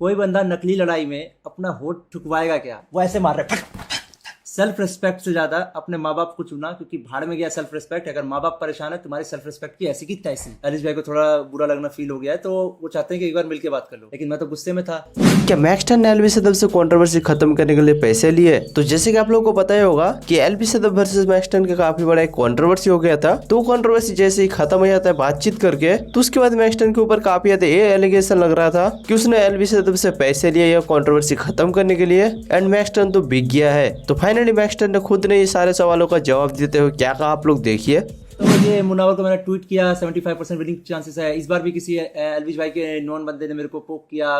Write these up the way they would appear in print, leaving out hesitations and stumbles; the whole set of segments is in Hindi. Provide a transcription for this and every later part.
कोई बंदा नकली लड़ाई में अपना होठ ठुकवाएगा क्या? वो ऐसे मार रहा है। सेल्फ रिस्पेक्ट से ज्यादा अपने माँ बाप को चुना, क्योंकि भाड़ में गया सेल्फ रिस्पेक्ट। अगर माँ बाप परेशान है, तुम्हारी सेल्फ रिस्पेक्ट की ऐसी की तैसी। एलिस भाई को थोड़ा बुरा लगना फील हो गया है, तो वो चाहते हैं कि एक बार मिलके बात कर लो, लेकिन मैं तो गुस्से में था। क्या मैक्स 10 ने एलबी सदफ से कंट्रोवर्सी खत्म करने के लिए पैसे लिए? तो जैसे कि आप लोगों को पता ही होगा कि एलबी सदफ वर्सेस मैक्स 10 का काफी बड़ा एक कंट्रोवर्सी हो गया था। तो कंट्रोवर्सी जैसे ही खत्म हो जाता है बातचीत करके, तो उसके बाद मैक्स 10 के ऊपर काफी ज्यादा ये एलिगेशन लग रहा था कि उसने एलबी सदफ से पैसे लिए या कंट्रोवर्सी खत्म करने के लिए। एंड मैक्स 10 तो बिक गया है। तो फाइनली मैक्स 10 ने खुद ने ये सारे सवालों का जवाब देते हुए क्या कहा, आप लोग देखिए। तो ये मुनावर को मैंने ट्वीट किया, 75% विनिंग चांसेस है। इस बार भी किसी एलविश भाई के नॉन बंदे ने मेरे को पोक किया।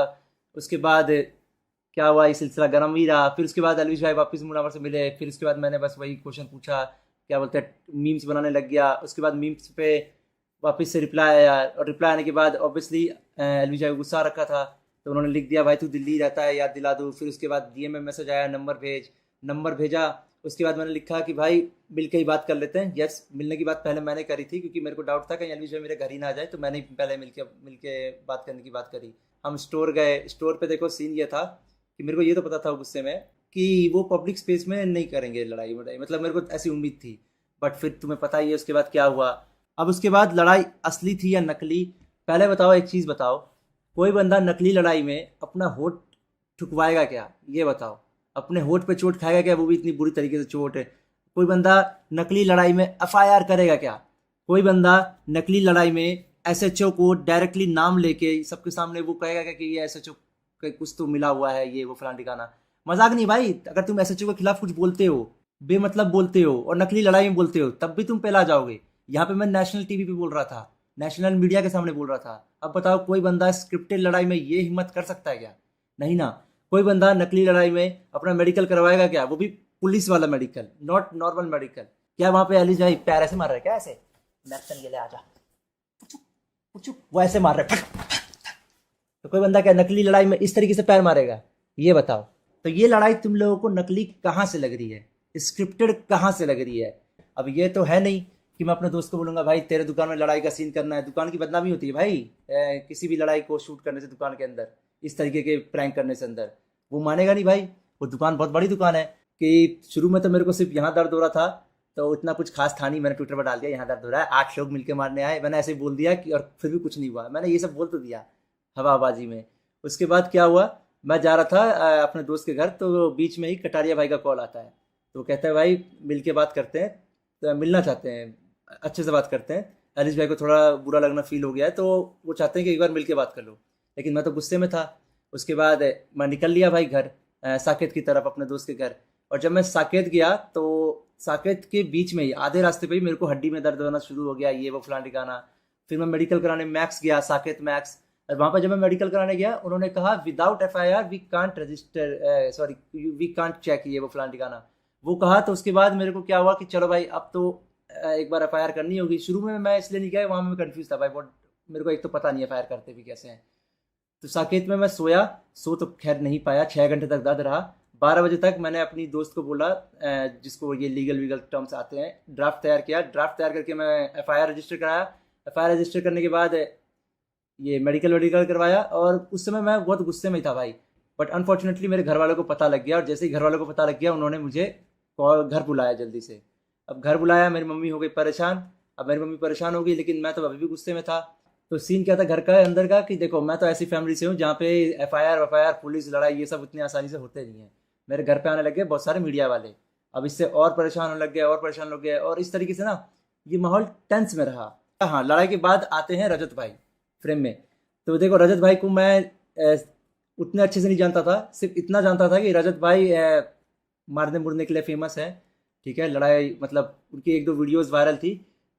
उसके बाद क्या हुआ, ये सिलसिला गर्म ही रहा। फिर उसके बाद एलविश भाई वापस मुनावर से मिले। फिर उसके बाद मैंने बस वही क्वेश्चन पूछा, क्या बोलते हैं, मीम्स बनाने लग गया। उसके बाद मीम्स पे वापस से रिप्लाई आया, और रिप्लाई आने के बाद ऑब्वियसली एलविश भाई को गुस्सा रखा था, तो उन्होंने लिख दिया, भाई तू दिल्ली रहता है, याद दिला दूँ। फिर उसके बाद डीएम में मैसेज आया, नंबर भेजा। उसके बाद मैंने लिखा कि भाई मिल के ही बात कर लेते हैं। यस, मिलने की बात पहले मैंने करी थी, क्योंकि मेरे को डाउट था कहीं एलविश भाई मेरे घर ही ना आ जाए, तो मैंने ही पहले मिल के बात करने की बात करी। हम स्टोर गए। स्टोर पे देखो सीन ये था कि मेरे को ये तो पता था गुस्से में कि वो पब्लिक स्पेस में नहीं करेंगे लड़ाई वड़ाई, मतलब मेरे को ऐसी उम्मीद थी। बट फिर तुम्हें पता ही है उसके बाद क्या हुआ। अब उसके बाद लड़ाई असली थी या नकली? पहले बताओ, एक चीज़ बताओ, कोई बंदा नकली लड़ाई में अपना होठ ठुकवाएगा क्या? ये बताओ। अपने होठ पे चोट खाएगा क्या? वो भी इतनी बुरी तरीके से चोट है। कोई बंदा नकली लड़ाई में एफआईआर करेगा क्या? कोई बंदा नकली लड़ाई में एसएचओ को डायरेक्टली नाम लेके सबके सामने वो कहेगा क्या कि ये एसएचओ का कुछ तो मिला हुआ है, ये वो फलान ठिकाना? मजाक नहीं भाई। अगर तुम एसएचओ के खिलाफ कुछ बोलते हो, बेमतलब बोलते हो और नकली लड़ाई में बोलते हो, तब भी तुम पहला जाओगे। यहाँ पे मैं नेशनल टीवी पे बोल रहा था, नेशनल मीडिया के सामने बोल रहा था। अब बताओ, कोई बंदा स्क्रिप्टेड लड़ाई में ये हिम्मत कर सकता है क्या? नहीं ना। कोई बंदा नकली लड़ाई में अपना मेडिकल करवाएगा क्या? वो भी पुलिस वाला मेडिकल, नॉट नॉर्मल मेडिकल। क्या वहां पे एलिस भाई पैर ऐसे मार रहे क्या? ऐसे मैक्सन के लिए आजा, वो ऐसे मार रहे। तो कोई बंदा क्या नकली लड़ाई में इस तरीके से पैर मारेगा? ये बताओ। तो ये लड़ाई तुम लोगों को नकली कहाँ से लग रही है, स्क्रिप्टेड कहाँ से लग रही है? अब ये तो है नहीं कि मैं अपने दोस्त को बोलूंगा, भाई तेरे दुकान में लड़ाई का सीन करना है। दुकान की बदनामी होती है भाई, किसी भी लड़ाई को शूट करने से दुकान के अंदर, इस तरीके के प्रैंक करने से अंदर। वो मानेगा नहीं भाई। वो दुकान बहुत बड़ी दुकान है। कि शुरू में तो मेरे को सिर्फ यहाँ दर्द हो रहा था, तो इतना कुछ खास था नहीं। मैंने ट्विटर पर डाल दिया, यहाँ दर्द हो रहा है, 8 लोग मिलकर मारने आए। मैंने ऐसे ही बोल दिया कि, और फिर भी कुछ नहीं हुआ। मैंने ये सब बोल तो दिया हवाबाजी में। उसके बाद क्या हुआ, मैं जा रहा था अपने दोस्त के घर, तो बीच में ही कटारिया भाई का कॉल आता है। तो कहता है, भाई मिल के बात करते हैं, तो मिलना चाहते हैं, अच्छे से बात करते हैं। एलिस भाई को थोड़ा बुरा लगना फील हो गया है, तो वो चाहते हैं कि एक बार मिल के बात कर लो, लेकिन मैं तो गुस्से में था। उसके बाद मैं निकल लिया भाई घर, साकेत की तरफ, अपने दोस्त के घर। और जब मैं साकेत गया, तो साकेत के बीच में ही आधे रास्ते पे ही मेरे को हड्डी में दर्द होना शुरू हो गया, ये वो फलान ठिकाना। फिर मैं मेडिकल कराने मैक्स गया, साकेत मैक्स। और वहाँ पर जब मैं मेडिकल कराने गया, उन्होंने कहा without FIR we can't register, sorry we can't check, ये वो फलान ठिकाना। वो कहा। तो उसके बाद मेरे को क्या हुआ कि चलो भाई अब तो एक बार एफआईआर करनी होगी। शुरू में मैं इसलिए नहीं गया, वहाँ में मैं कंफ्यूज था भाई, बहुत मेरे को एक तो पता नहीं एफआईआर करते भी कैसे हैं। तो साकेत में मैं सोया। सो तो खैर नहीं पाया, 6 घंटे तक दर्द रहा। 12 बजे तक मैंने अपनी दोस्त को बोला, जिसको ये लीगल वीगल टर्म्स आते हैं, ड्राफ्ट तैयार किया। ड्राफ्ट तैयार करके मैं एफआईआर रजिस्टर कराया। एफआईआर रजिस्टर करने के बाद ये मेडिकल वेडिकल करवाया। और उस समय मैं बहुत गुस्से में था भाई। बट अनफॉर्चुनेटली मेरे घर वालों को पता लग गया, और जैसे ही घर वालों को पता लग गया, उन्होंने मुझे घर बुलाया जल्दी से। अब घर बुलाया, मेरी मम्मी हो गई परेशान। अब मेरी मम्मी परेशान हो गई, लेकिन मैं तो अभी भी गुस्से में था। तो सीन क्या था घर का अंदर का, कि देखो मैं तो ऐसी फैमिली से हूँ जहाँ पे एफआईआर पुलिस लड़ाई ये सब इतनी आसानी से होते नहीं है। मेरे घर पे आने लग गए बहुत सारे मीडिया वाले। अब इससे और परेशान होने लग गए, और परेशान हो गए, और इस तरीके से ना ये माहौल टेंस में रहा। हाँ, लड़ाई के बाद आते हैं रजत भाई फ्रेम में। तो देखो, रजत भाई को मैं उतने अच्छे से नहीं जानता था। सिर्फ इतना जानता था कि रजत भाई मारने मुरने के लिए फेमस है। ठीक है, लड़ाई मतलब उनकी 1-2 वीडियोस वायरल थी।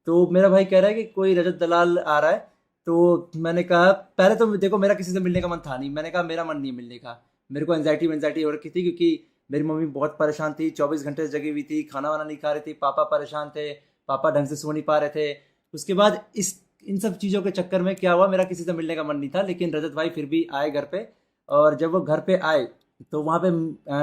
तो मेरा भाई कह रहा है कि कोई रजत दलाल आ रहा है। तो मैंने कहा, पहले तो देखो मेरा किसी से मिलने का मन था नहीं। मैंने कहा मेरा मन नहीं है मिलने का। मेरे को एंजाइटी हो रखी थी, क्योंकि मेरी मम्मी बहुत परेशान थी, 24 घंटे से जगी हुई थी, खाना वाना नहीं खा रही थी। पापा परेशान थे, पापा ढंग से सो नहीं पा रहे थे। उसके बाद इन सब चीज़ों के चक्कर में क्या हुआ, मेरा किसी से मिलने का मन नहीं था। लेकिन रजत भाई फिर भी आए घर पे। और जब वो घर पे आए, तो वहाँ पे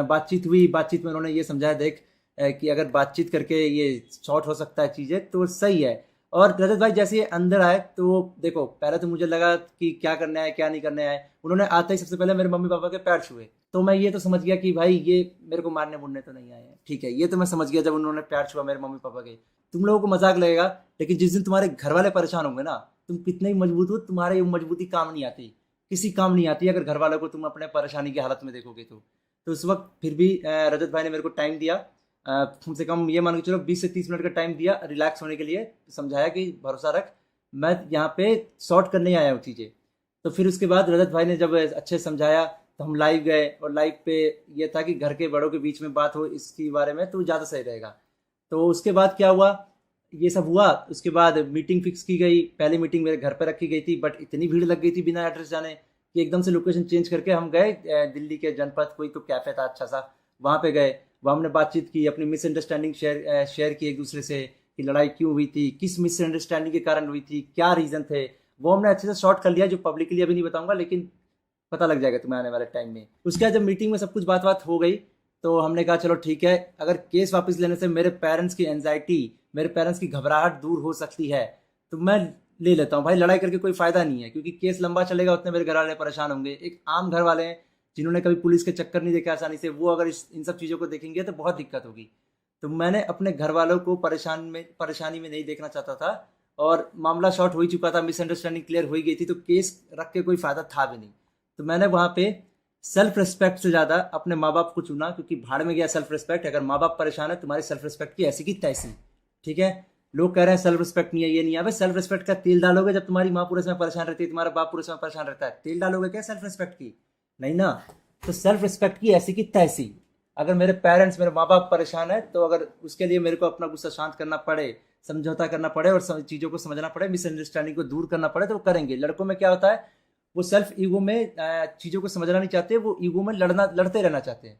बातचीत हुई। बातचीत में उन्होंने ये समझाया, देख कि अगर बातचीत करके ये शॉर्ट हो सकता है चीज़ें, तो सही है। और रजत भाई जैसे ये अंदर आए तो देखो पहले तो मुझे लगा कि क्या करना है क्या नहीं करना है। उन्होंने आते ही सबसे पहले मेरे मम्मी पापा के पैर छुए, तो मैं ये तो समझ गया कि भाई ये मेरे को मारने मुड़ने तो नहीं आए हैं। ठीक है, ये तो मैं समझ गया जब उन्होंने पैर छुआ मेरे मम्मी पापा के। तुम लोगों को मजाक लगेगा, लेकिन जिस दिन तुम्हारे घर वाले परेशान होंगे ना, तुम कितने ही मजबूत हो, तुम्हारे ये मजबूती काम नहीं आती, किसी काम नहीं आती अगर घर वालों को तुम अपने परेशानी की हालत में देखोगे तो उस वक्त फिर भी रजत भाई ने मेरे को टाइम दिया, कम से कम ये मान के चलो 20 से 30 मिनट का टाइम दिया रिलैक्स होने के लिए, समझाया कि भरोसा रख, मैं यहाँ पे सॉर्ट करने आया हूँ चीज़ें। तो फिर उसके बाद रजत भाई ने जब अच्छे से समझाया तो हम लाइव गए, और लाइव पे ये था कि घर के बड़ों के बीच में बात हो इसके बारे में तो ज़्यादा सही रहेगा। तो उसके बाद क्या हुआ, ये सब हुआ, उसके बाद मीटिंग फिक्स की गई। पहली मीटिंग मेरे घर पर रखी गई थी, बट इतनी भीड़ लग गई थी बिना एड्रेस जाने कि एकदम से लोकेशन चेंज करके हम गए दिल्ली के जनपद, कोई तो कैफ़े था अच्छा सा, वहाँ पे गए। वहाँ हमने बातचीत की, अपनी मिसअंडरस्टैंडिंग शेयर की एक दूसरे से कि लड़ाई क्यों हुई थी, किस मिसअंडरस्टैंडिंग के कारण हुई थी, क्या रीज़न थे, वो हमने अच्छे से शॉर्ट कर लिया, जो पब्लिकली अभी नहीं बताऊंगा, लेकिन पता लग जाएगा तुम्हें आने वाले टाइम में। उसके बाद जब मीटिंग में सब कुछ बात हो गई तो हमने कहा चलो ठीक है, अगर केस वापस लेने से मेरे पेरेंट्स की एंजाइटी, मेरे पेरेंट्स की घबराहट दूर हो सकती है तो मैं ले लेता हूँ भाई। लड़ाई करके कोई फ़ायदा नहीं है, क्योंकि केस लंबा चलेगा उतने मेरे घर वाले परेशान होंगे। एक आम घर वाले हैं जिन्होंने कभी पुलिस के चक्कर नहीं देखे आसानी से, वो अगर इन सब चीज़ों को देखेंगे तो बहुत दिक्कत होगी। तो मैंने अपने घर वालों को परेशानी में नहीं देखना चाहता था, और मामला शॉर्ट हो ही चुका था, मिसअंडरस्टैंडिंग क्लियर हो ही गई थी, तो केस रख के कोई फ़ायदा था भी नहीं। तो मैंने वहाँ पे सेल्फ रिस्पेक्ट से ज़्यादा अपने माँ बाप को चुना, क्योंकि भाड़ में गया सेल्फ रिस्पेक्ट। अगर माँ बाप परेशान है तुम्हारी सेल्फ रिस्पेक्ट की ऐसी की तैसी, ठीक है। लोग कह रहे हैं सेल्फ रिस्पेक्ट नहीं है, ये नहीं है। सेल्फ रिस्पेक्ट का तेल डालोगे जब तुम्हारी माँ पूरे समय परेशान रहती है, तुम्हारा बाप पूरे समय परेशान रहता है, तेल डालोगे क्या सेल्फ रिस्पेक्ट की? नहीं ना। तो सेल्फ रिस्पेक्ट की ऐसी की तैसी। अगर मेरे पेरेंट्स, मेरे माँ बाप परेशान है तो अगर उसके लिए मेरे को अपना गुस्सा शांत करना पड़े, समझौता करना पड़े और चीज़ों को समझना पड़े, मिसअंडरस्टैंडिंग को दूर करना पड़े, तो वो करेंगे। लड़कों में क्या होता है, वो सेल्फ ईगो में चीज़ों को समझना नहीं चाहते, वो ईगो में लड़ते रहना चाहते हैं।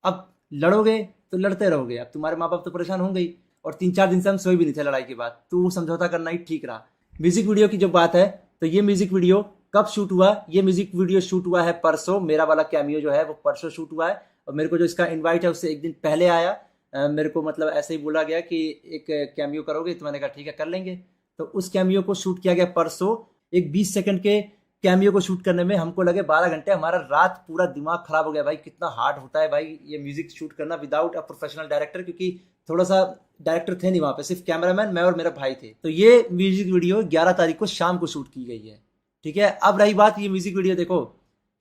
अब लड़ोगे तो लड़ते रहोगे। अब तुम्हारे माँ बाप तो परेशान होंगे ही, और 3-4 दिन से हम सोए भी नहीं थे लड़ाई के बाद, तो वो समझौता करना ही ठीक रहा। म्यूजिक वीडियो की जो बात है, तो ये म्यूजिक वीडियो कब शूट हुआ? ये म्यूजिक वीडियो शूट हुआ है परसों। मेरा वाला कैमियो जो है वो परसों शूट हुआ है, और मेरे को जो इसका इनवाइट है उससे एक दिन पहले आया। मेरे को मतलब ऐसे ही बोला गया कि एक कैमियो करोगे, तो मैंने कहा ठीक है कर लेंगे। तो उस कैमियो को शूट किया गया परसों। एक 20 सेकंड के कैमियो को शूट करने में हमको लगे 12 घंटे। हमारा रात पूरा दिमाग खराब हो गया भाई, कितना हार्ड होता है भाई ये म्यूजिक शूट करना विदाउट अ प्रोफेशनल डायरेक्टर, क्योंकि थोड़ा सा डायरेक्टर थे नहीं वहाँ पे, सिर्फ कैमरामैन मैं और मेरा भाई थे। तो ये म्यूजिक वीडियो 11 तारीख को शाम को शूट की गई है, ठीक है। अब रही बात, ये म्यूजिक वीडियो देखो,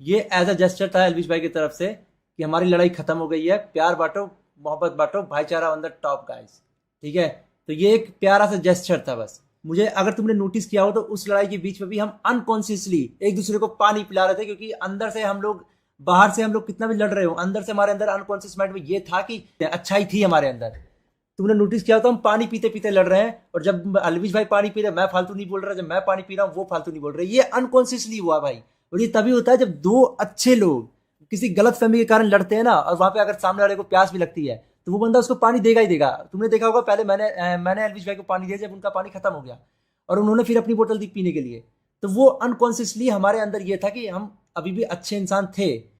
ये एज अ जेस्चर था एल्विश भाई की तरफ से कि हमारी लड़ाई खत्म हो गई है, प्यार बांटो, मोहब्बत बांटो, भाईचारा ऑन द टॉप गाइस, ठीक है। तो ये एक प्यारा सा जेस्चर था बस। मुझे, अगर तुमने नोटिस किया हो तो उस लड़ाई के बीच में भी हम अनकॉन्शियसली एक दूसरे को पानी पिला रहे थे, क्योंकि अंदर से हम लोग, बाहर से हम लोग कितना भी लड़ रहे हो, अंदर से हमारे अंदर अनकॉन्शियस माइंड में ये था कि अच्छाई थी हमारे अंदर। तुमने नोटिस किया हो तो हम पानी पीते पीते लड़ रहे हैं, और जब अलविश भाई पानी पी रहे मैं फालतू नहीं बोल रहा, जब मैं पानी पी रहा हूँ वो फालतू नहीं बोल रहे। ये अनकॉन्शियसली हुआ भाई। और ये तभी होता है जब दो अच्छे लोग किसी गलत फहमी के कारण लड़ते हैं ना, और वहां पे अगर सामने वाले को प्यास भी लगती है तो वो बंदा उसको पानी देगा ही देगा। तुमने देखा होगा पहले मैंने अलविश भाई को पानी दिया जब उनका पानी खत्म हो गया, और उन्होंने फिर अपनी बोतल दी पीने के लिए। तो वो अनकॉन्शियसली हमारे अंदर ये था कि हम अभी भी अच्छे इंसान थे,